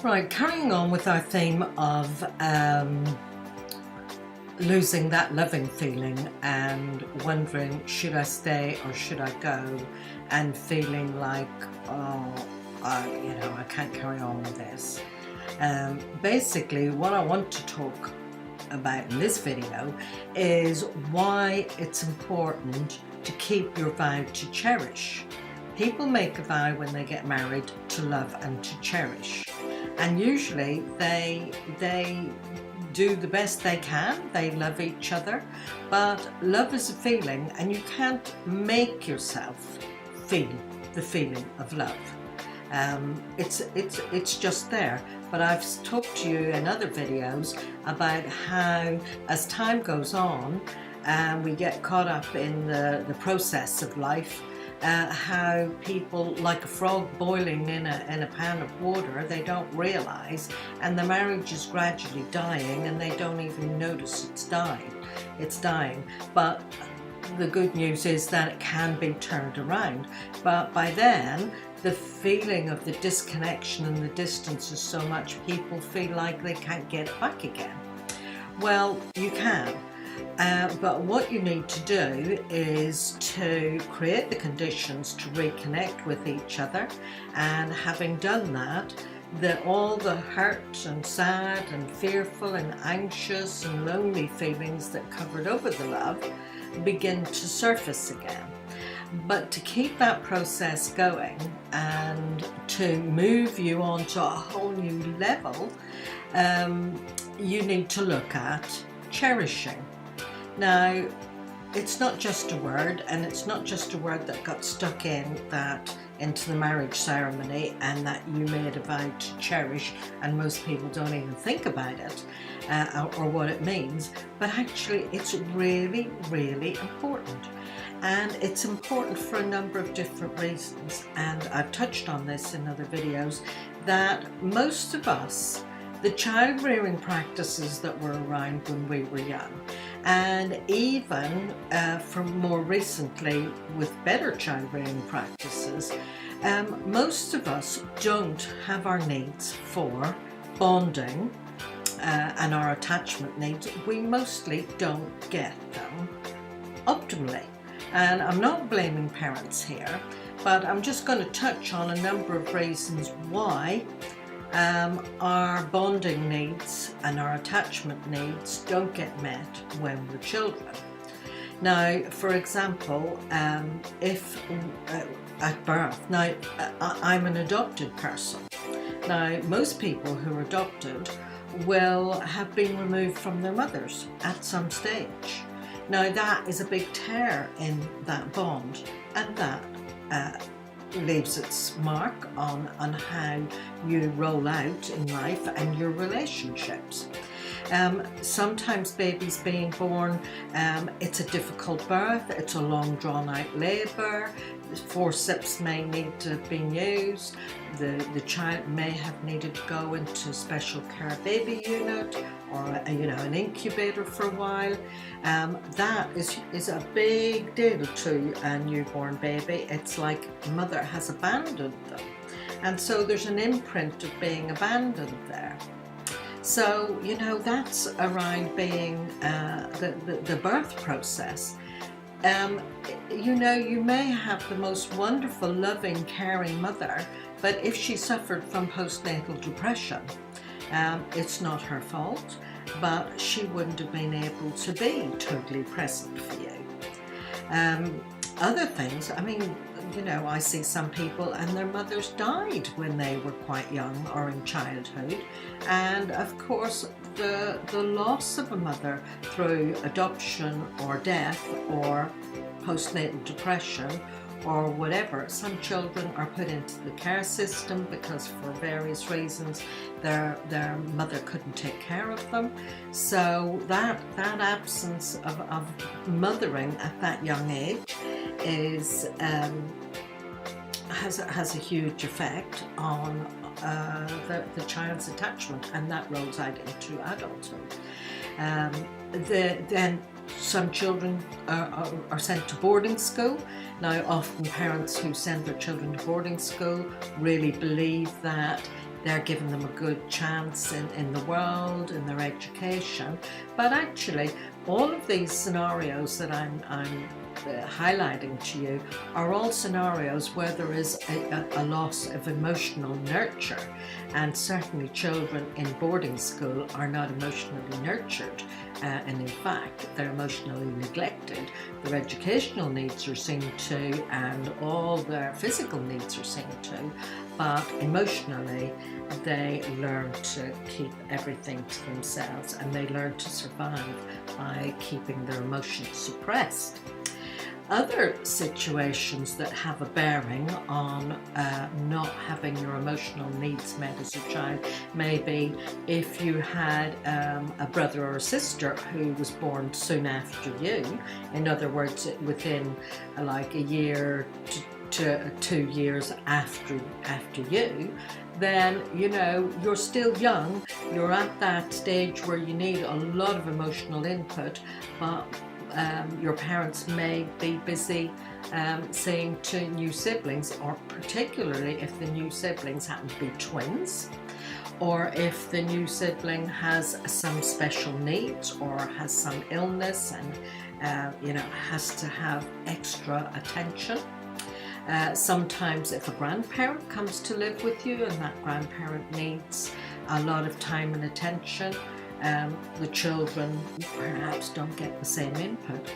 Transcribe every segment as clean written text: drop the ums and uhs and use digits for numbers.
Right, carrying on with our theme of losing that loving feeling and wondering, should I stay or should I go, and feeling like, oh, I can't carry on with this. Basically, what I want to talk about in this video is why it's important to keep your vow to cherish. People make a vow when they get married to love and to cherish, and usually they do the best they can. They love each other, but love is a feeling, and you can't make yourself feel the feeling of love. It's just there. But I've talked to you in other videos about how, as time goes on and we get caught up in the process of life, how people, like a frog boiling in a pan of water, they don't realize, and the marriage is gradually dying and they don't even notice it's dying. But the good news is that it can be turned around. But by then, the feeling of the disconnection and the distance is so much, people feel like they can't get it back again. Well, you can. But what you need to do is to create the conditions to reconnect with each other, and having done that, all the hurt and sad and fearful and anxious and lonely feelings that covered over the love begin to surface again. But to keep that process going and to move you on to a whole new level, you need to look at cherishing. Now, it's not just a word, and it's not just a word that got stuck into the marriage ceremony and that you made a vow to cherish, and most people don't even think about it or what it means. But actually, it's really, really important. And it's important for a number of different reasons. And I've touched on this in other videos, that most of us, the child rearing practices that were around when we were young, and even from more recently with better child rearing practices, most of us don't have our needs for bonding and our attachment needs. We mostly don't get them optimally. And I'm not blaming parents here, but I'm just going to touch on a number of reasons why our bonding needs and our attachment needs don't get met when we're children. Now, for example, if at birth, now I'm an adopted person. Now, most people who are adopted will have been removed from their mothers at some stage. Now, that is a big tear in that bond, and that leaves its mark on how you roll out in life and your relationships. Sometimes babies being born, it's a difficult birth, it's a long drawn out labour, forceps may need to have been used, the child may have needed to go into a special care baby unit or an incubator for a while. That is a big deal to a newborn baby. It's like mother has abandoned them, and so there's an imprint of being abandoned there. So that's around being the birth process. You may have the most wonderful, loving, caring mother, but if she suffered from postnatal depression, it's not her fault, but she wouldn't have been able to be totally present for you. Other things, I see some people and their mothers died when they were quite young or in childhood, and of course the loss of a mother through adoption or death or postnatal depression or whatever. Some children are put into the care system because for various reasons their mother couldn't take care of them. So that absence of mothering at that young age is has a huge effect on the child's attachment, and that rolls out into adulthood. Then some children are sent to boarding school. Now, often parents who send their children to boarding school really believe that they're giving them a good chance in the world, in their education. But actually, all of these scenarios that I'm highlighting to you are all scenarios where there is a loss of emotional nurture, and certainly children in boarding school are not emotionally nurtured, and in fact they're emotionally neglected. Their educational needs are seen to, and all their physical needs are seen to, but emotionally they learn to keep everything to themselves, and they learn to survive by keeping their emotions suppressed. Other situations that have a bearing on not having your emotional needs met as a child may be if you had a brother or a sister who was born soon after you. In other words, within like a year to 2 years after you, then you're still young. You're at that stage where you need a lot of emotional input, but your parents may be busy seeing to new siblings, or particularly if the new siblings happen to be twins, or if the new sibling has some special needs or has some illness and has to have extra attention. Sometimes if a grandparent comes to live with you and that grandparent needs a lot of time and attention, the children perhaps don't get the same input.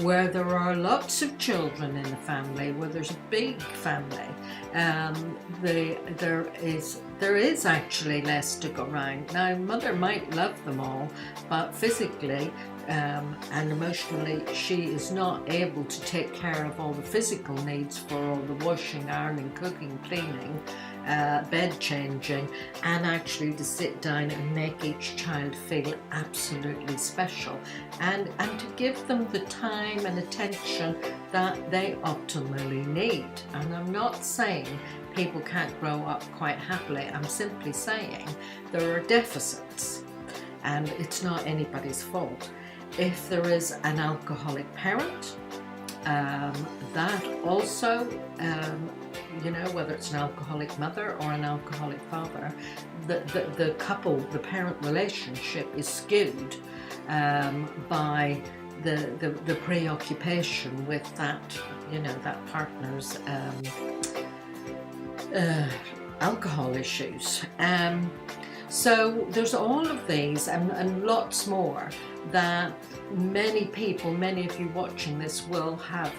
Where there are lots of children in the family, where there's a big family, there is actually less to go around. Now, mother might love them all, but physically and emotionally she is not able to take care of all the physical needs for all the washing, ironing, cooking, cleaning, bed changing, and actually to sit down and make each child feel absolutely special, and to give them the time and attention that they optimally need. And I'm not saying people can't grow up quite happily. I'm simply saying there are deficits, and it's not anybody's fault. If there is an alcoholic parent, that also, whether it's an alcoholic mother or an alcoholic father, the couple, the parent relationship is skewed by the preoccupation with that, that partner's alcohol issues. So there's all of these and lots more that many of you watching this will have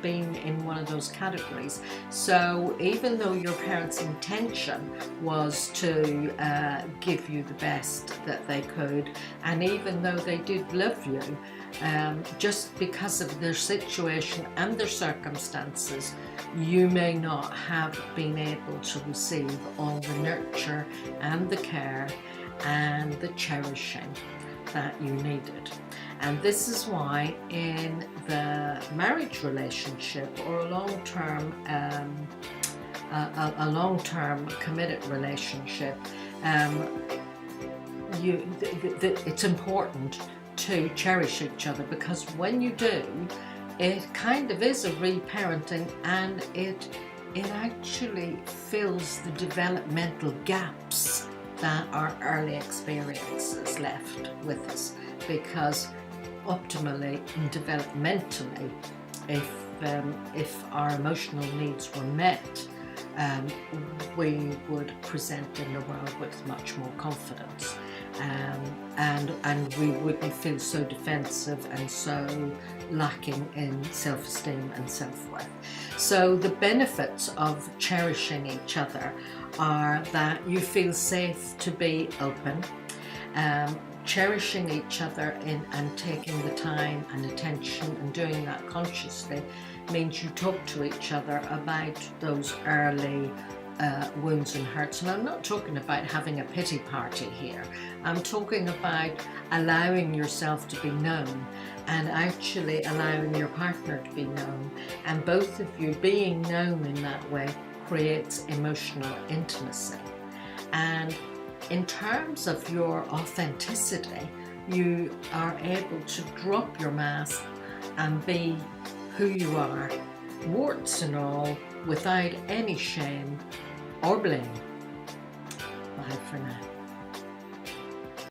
been in one of those categories. So even though your parents' intention was to give you the best that they could, and even though they did love you, just because of their situation and their circumstances, you may not have been able to receive all the nurture and the care and the cherishing that you needed. And this is why in the marriage relationship or a long-term committed relationship, it's important to cherish each other, because when you do, it kind of is a reparenting, and it actually fills the developmental gaps that our early experiences left with us. Because optimally and developmentally, if our emotional needs were met, we would present in the world with much more confidence, and we wouldn't feel so defensive and so lacking in self-esteem and self-worth. So the benefits of cherishing each other are that you feel safe to be open. Cherishing each other and taking the time and attention and doing that consciously means you talk to each other about those early wounds and hurts. And I'm not talking about having a pity party here. I'm talking about allowing yourself to be known and actually allowing your partner to be known. And both of you being known in that way creates emotional intimacy. And in terms of your authenticity, you are able to drop your mask and be who you are, warts and all, without any shame or blame. Bye for now.